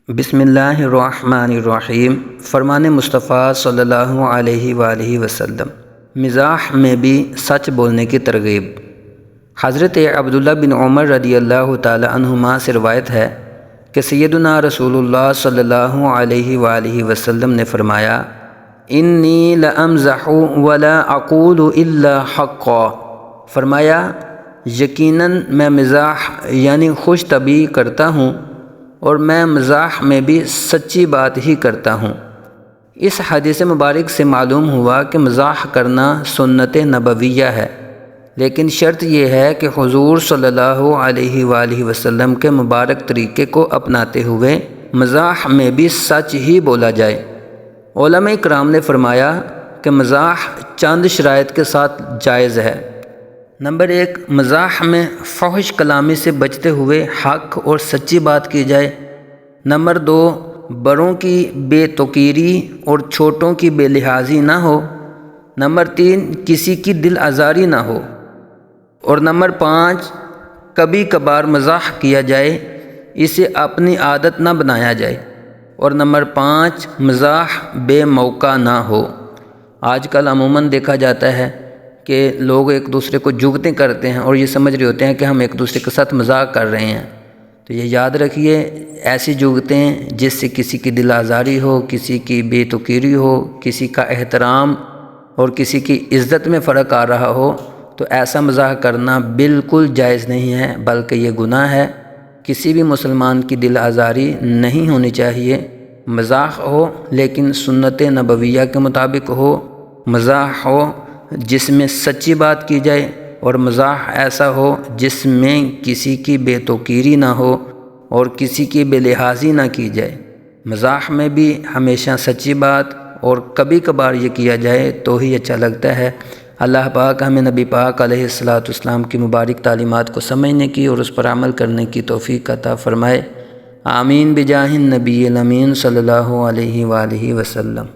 بسم اللہ الرحمن الرحیم۔ فرمان مصطفیٰ صلی اللہ علیہ وآلہ وسلم، مزاح میں بھی سچ بولنے کی ترغیب۔ حضرت عبداللہ بن عمر رضی اللہ تعالی عنہما سے روایت ہے کہ سیدنا رسول اللہ صلی اللہ علیہ وآلہ وسلم نے فرمایا، انی لامزح ولا اقول الا حقا۔ فرمایا، یقیناً میں مزاح یعنی خوش طبعی کرتا ہوں اور میں مزاح میں بھی سچی بات ہی کرتا ہوں۔ اس حدیث مبارک سے معلوم ہوا کہ مزاح کرنا سنت نبویہ ہے، لیکن شرط یہ ہے کہ حضور صلی اللہ علیہ وآلہ وسلم کے مبارک طریقے کو اپناتے ہوئے مزاح میں بھی سچ ہی بولا جائے۔ علماء کرام نے فرمایا کہ مزاح چند شرائط کے ساتھ جائز ہے۔ نمبر 1، مزاح میں فحش کلامی سے بچتے ہوئے حق اور سچی بات کی جائے۔ نمبر 2، بڑوں کی بے توقیری اور چھوٹوں کی بے لحاظی نہ ہو۔ نمبر 3، کسی کی دل آزاری نہ ہو۔ اور نمبر 5، کبھی کبھار مزاح کیا جائے، اسے اپنی عادت نہ بنایا جائے۔ اور نمبر 5، مزاح بے موقع نہ ہو۔ آج کل عموماً دیکھا جاتا ہے کہ لوگ ایک دوسرے کو جگتیں کرتے ہیں اور یہ سمجھ رہے ہوتے ہیں کہ ہم ایک دوسرے کے ساتھ مذاق کر رہے ہیں۔ تو یہ یاد رکھیے، ایسی جگتیں جس سے کسی کی دل آزاری ہو، کسی کی بے توقیری ہو، کسی کا احترام اور کسی کی عزت میں فرق آ رہا ہو، تو ایسا مزاح کرنا بالکل جائز نہیں ہے، بلکہ یہ گناہ ہے۔ کسی بھی مسلمان کی دل آزاری نہیں ہونی چاہیے۔ مزاح ہو لیکن سنت نبویہ کے مطابق ہو، مزاح ہو جس میں سچی بات کی جائے، اور مزاح ایسا ہو جس میں کسی کی بے توقیری نہ ہو اور کسی کی بے لحاظی نہ کی جائے۔ مزاح میں بھی ہمیشہ سچی بات اور کبھی کبھار یہ کیا جائے تو ہی اچھا لگتا ہے۔ اللہ پاک ہمیں نبی پاک علیہ السلام کی مبارک تعلیمات کو سمجھنے کی اور اس پر عمل کرنے کی توفیق عطا فرمائے۔ آمین بجاہ النبی الامین صلی اللہ علیہ وآلہ وسلم۔